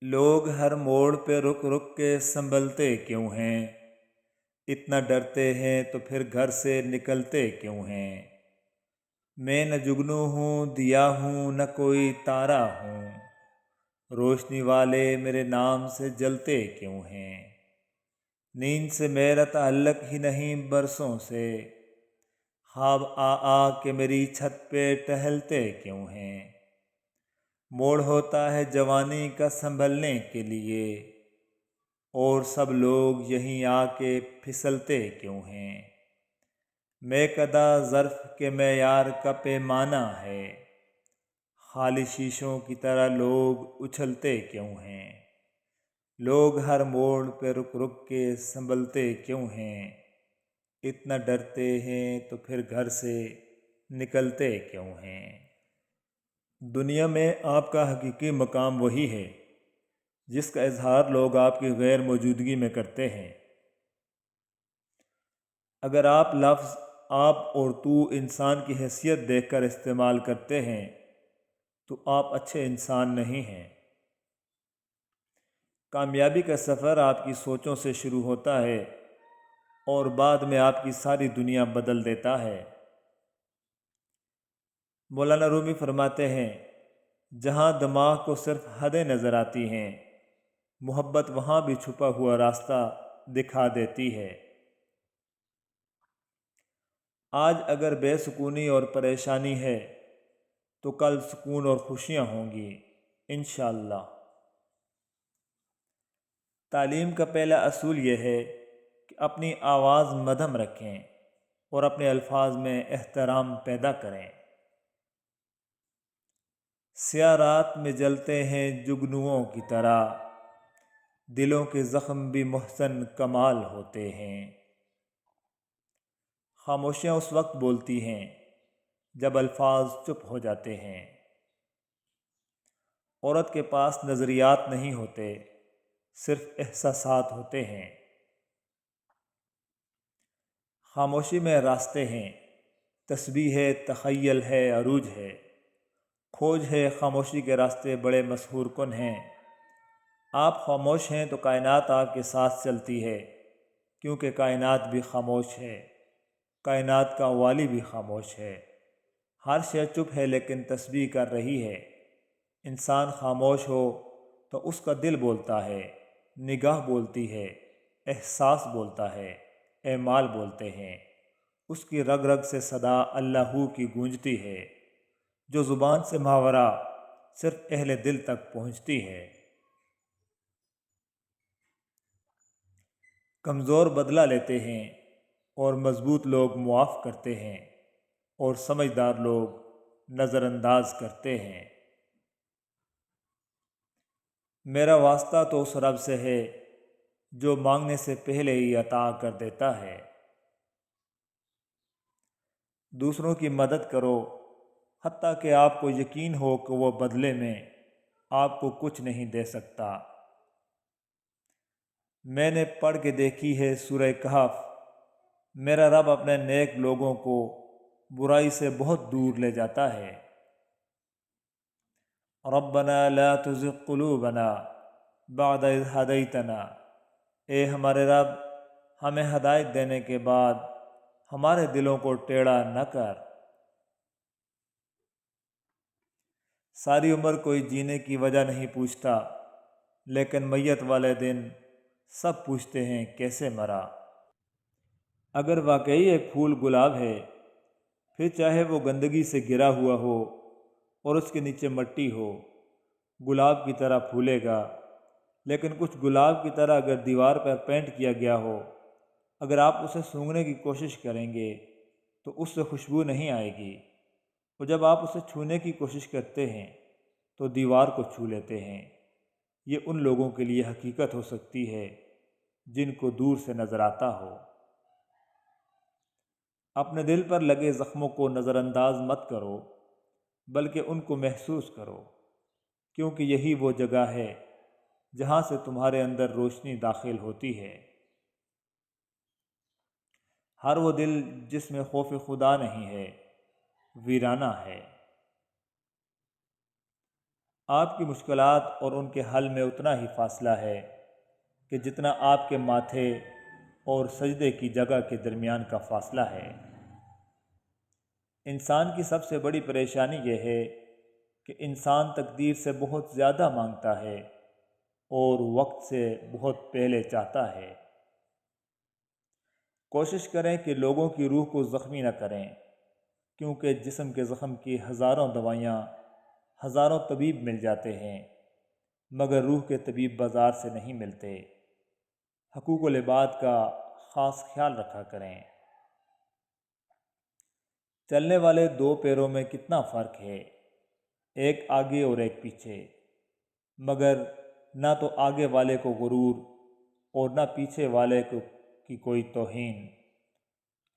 لوگ ہر موڑ پہ رک رک کے سنبھلتے کیوں ہیں؟ اتنا ڈرتے ہیں تو پھر گھر سے نکلتے کیوں ہیں؟ میں نہ جگنو ہوں دیا ہوں نہ کوئی تارا ہوں، روشنی والے میرے نام سے جلتے کیوں ہیں؟ نیند سے میرا تعلق ہی نہیں برسوں سے، خواب آ آ کے میری چھت پہ ٹہلتے کیوں ہیں؟ موڑ ہوتا ہے جوانی کا سنبھلنے کے لیے، اور سب لوگ یہیں آ کے پھسلتے کیوں ہیں؟ میں قدا ظرف کے معیار کا پیمانہ ہے، خالی شیشوں کی طرح لوگ اچھلتے کیوں ہیں؟ لوگ ہر موڑ پہ رک رک کے سنبھلتے کیوں ہیں؟ اتنا ڈرتے ہیں تو پھر گھر سے نکلتے کیوں ہیں؟ دنیا میں آپ کا حقیقی مقام وہی ہے جس کا اظہار لوگ آپ کی غیر موجودگی میں کرتے ہیں۔ اگر آپ لفظ آپ اور تو انسان کی حیثیت دیکھ کر استعمال کرتے ہیں تو آپ اچھے انسان نہیں ہیں۔ کامیابی کا سفر آپ کی سوچوں سے شروع ہوتا ہے اور بعد میں آپ کی ساری دنیا بدل دیتا ہے۔ مولانا رومی فرماتے ہیں، جہاں دماغ کو صرف حدیں نظر آتی ہیں، محبت وہاں بھی چھپا ہوا راستہ دکھا دیتی ہے۔ آج اگر بے سکونی اور پریشانی ہے تو کل سکون اور خوشیاں ہوں گی انشاءاللہ۔ تعلیم کا پہلا اصول یہ ہے کہ اپنی آواز مدھم رکھیں اور اپنے الفاظ میں احترام پیدا کریں۔ سیاہ رات میں جلتے ہیں جگنوؤں کی طرح، دلوں کے زخم بھی محسن کمال ہوتے ہیں۔ خاموشیاں اس وقت بولتی ہیں جب الفاظ چپ ہو جاتے ہیں۔ عورت کے پاس نظریات نہیں ہوتے، صرف احساسات ہوتے ہیں۔ خاموشی میں راستے ہیں، تسبیح ہے، تخیل ہے، عروج ہے، کھوج ہے۔ خاموشی کے راستے بڑے مسحور کن ہیں۔ آپ خاموش ہیں تو کائنات آپ کے ساتھ چلتی ہے، کیونکہ کائنات بھی خاموش ہے، کائنات کا والی بھی خاموش ہے۔ ہر شے چپ ہے لیکن تسبیح کر رہی ہے۔ انسان خاموش ہو تو اس کا دل بولتا ہے، نگاہ بولتی ہے، احساس بولتا ہے، اعمال بولتے ہیں۔ اس کی رگ رگ سے صدا اللہ ہو کی گونجتی ہے، جو زبان سے ماورا صرف اہل دل تک پہنچتی ہے۔ کمزور بدلہ لیتے ہیں اور مضبوط لوگ معاف کرتے ہیں، اور سمجھدار لوگ نظر انداز کرتے ہیں۔ میرا واسطہ تو اس رب سے ہے جو مانگنے سے پہلے ہی عطا کر دیتا ہے۔ دوسروں کی مدد کرو حتیٰ کہ آپ کو یقین ہو کہ وہ بدلے میں آپ کو کچھ نہیں دے سکتا۔ میں نے پڑھ کے دیکھی ہے سورہ کہف، میرا رب اپنے نیک لوگوں کو برائی سے بہت دور لے جاتا ہے۔ ربنا لا تزغ قلوبنا بعد اذ ہدیتنا، اے ہمارے رب ہمیں ہدایت دینے کے بعد ہمارے دلوں کو ٹیڑھا نہ کر۔ ساری عمر کوئی جینے کی وجہ نہیں پوچھتا، لیکن میت والے دن سب پوچھتے ہیں کیسے مرا۔ اگر واقعی ایک پھول گلاب ہے، پھر چاہے وہ گندگی سے گرا ہوا ہو اور اس کے نیچے مٹی ہو، گلاب کی طرح پھولے گا۔ لیکن کچھ گلاب کی طرح اگر دیوار پر پینٹ کیا گیا ہو، اگر آپ اسے سونگھنے کی کوشش کریں گے تو اس سے خوشبو نہیں آئے گی، اور جب آپ اسے چھونے کی کوشش کرتے ہیں تو دیوار کو چھو لیتے ہیں۔ یہ ان لوگوں کے لیے حقیقت ہو سکتی ہے جن کو دور سے نظر آتا ہو۔ اپنے دل پر لگے زخموں کو نظر انداز مت کرو، بلکہ ان کو محسوس کرو، کیونکہ یہی وہ جگہ ہے جہاں سے تمہارے اندر روشنی داخل ہوتی ہے۔ ہر وہ دل جس میں خوف خدا نہیں ہے ویرانہ ہے۔ آپ کی مشکلات اور ان کے حل میں اتنا ہی فاصلہ ہے کہ جتنا آپ کے ماتھے اور سجدے کی جگہ کے درمیان کا فاصلہ ہے۔ انسان کی سب سے بڑی پریشانی یہ ہے کہ انسان تقدیر سے بہت زیادہ مانگتا ہے اور وقت سے بہت پہلے چاہتا ہے۔ کوشش کریں کہ لوگوں کی روح کو زخمی نہ کریں، کیونکہ جسم کے زخم کی ہزاروں دوائیاں، ہزاروں طبیب مل جاتے ہیں، مگر روح کے طبیب بازار سے نہیں ملتے۔ حقوق العباد کا خاص خیال رکھا کریں۔ چلنے والے دو پیروں میں کتنا فرق ہے، ایک آگے اور ایک پیچھے، مگر نہ تو آگے والے کو غرور اور نہ پیچھے والے کی کوئی توہین،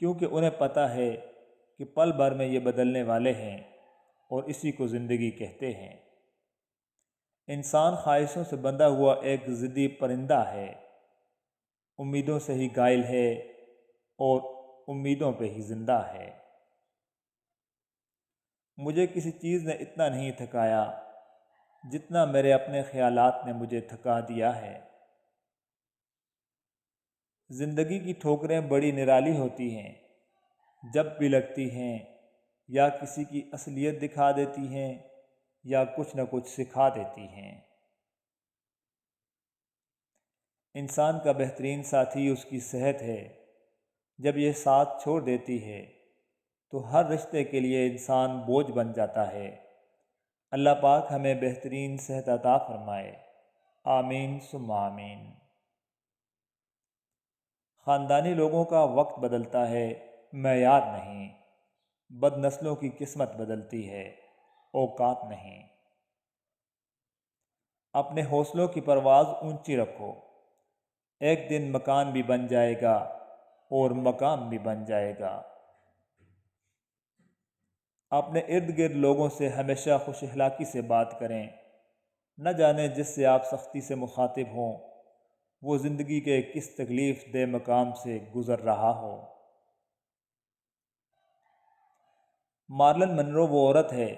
کیونکہ انہیں پتہ ہے کہ پل بھر میں یہ بدلنے والے ہیں اور اسی کو زندگی کہتے ہیں۔ انسان خواہشوں سے بندھا ہوا ایک ضدی پرندہ ہے، امیدوں سے ہی گائل ہے اور امیدوں پہ ہی زندہ ہے۔ مجھے کسی چیز نے اتنا نہیں تھکایا جتنا میرے اپنے خیالات نے مجھے تھکا دیا ہے۔ زندگی کی ٹھوکریں بڑی نرالی ہوتی ہیں، جب بھی لگتی ہیں یا کسی کی اصلیت دکھا دیتی ہیں یا کچھ نہ کچھ سکھا دیتی ہیں۔ انسان کا بہترین ساتھی اس کی صحت ہے، جب یہ ساتھ چھوڑ دیتی ہے تو ہر رشتے کے لیے انسان بوجھ بن جاتا ہے۔ اللہ پاک ہمیں بہترین صحت عطا فرمائے، آمین ثم آمین۔ خاندانی لوگوں کا وقت بدلتا ہے، معیار نہیں۔ بد نسلوں کی قسمت بدلتی ہے، اوقات نہیں۔ اپنے حوصلوں کی پرواز اونچی رکھو، ایک دن مکان بھی بن جائے گا اور مقام بھی بن جائے گا۔ اپنے ارد گرد لوگوں سے ہمیشہ خوش اخلاقی سے بات کریں، نہ جانے جس سے آپ سختی سے مخاطب ہوں وہ زندگی کے کس تکلیف دہ مقام سے گزر رہا ہو۔ مارلن منرو وہ عورت ہے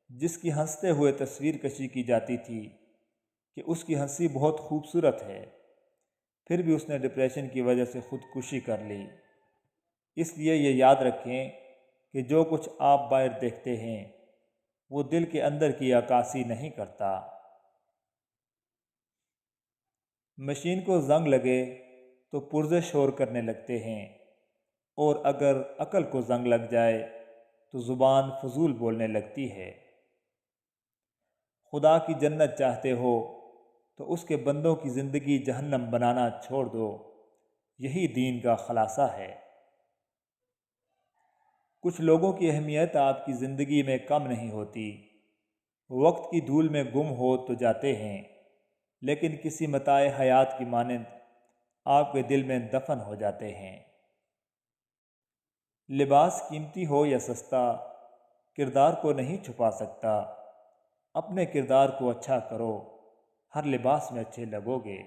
جس کی ہنستے ہوئے تصویر کشی کی جاتی تھی کہ اس کی ہنسی بہت خوبصورت ہے، پھر بھی اس نے ڈپریشن کی وجہ سے خودکشی کر لی۔ اس لیے یہ یاد رکھیں کہ جو کچھ آپ باہر دیکھتے ہیں وہ دل کے اندر کی عکاسی نہیں کرتا۔ مشین کو زنگ لگے تو پرزے شور کرنے لگتے ہیں، اور اگر عقل کو زنگ لگ جائے تو زبان فضول بولنے لگتی ہے۔ خدا کی جنت چاہتے ہو تو اس کے بندوں کی زندگی جہنم بنانا چھوڑ دو، یہی دین کا خلاصہ ہے۔ کچھ لوگوں کی اہمیت آپ کی زندگی میں کم نہیں ہوتی، وقت کی دھول میں گم ہو تو جاتے ہیں، لیکن کسی متاع حیات کی مانند آپ کے دل میں دفن ہو جاتے ہیں۔ لباس قیمتی ہو یا سستا، کردار کو نہیں چھپا سکتا۔ اپنے کردار کو اچھا کرو، ہر لباس میں اچھے لگو گے۔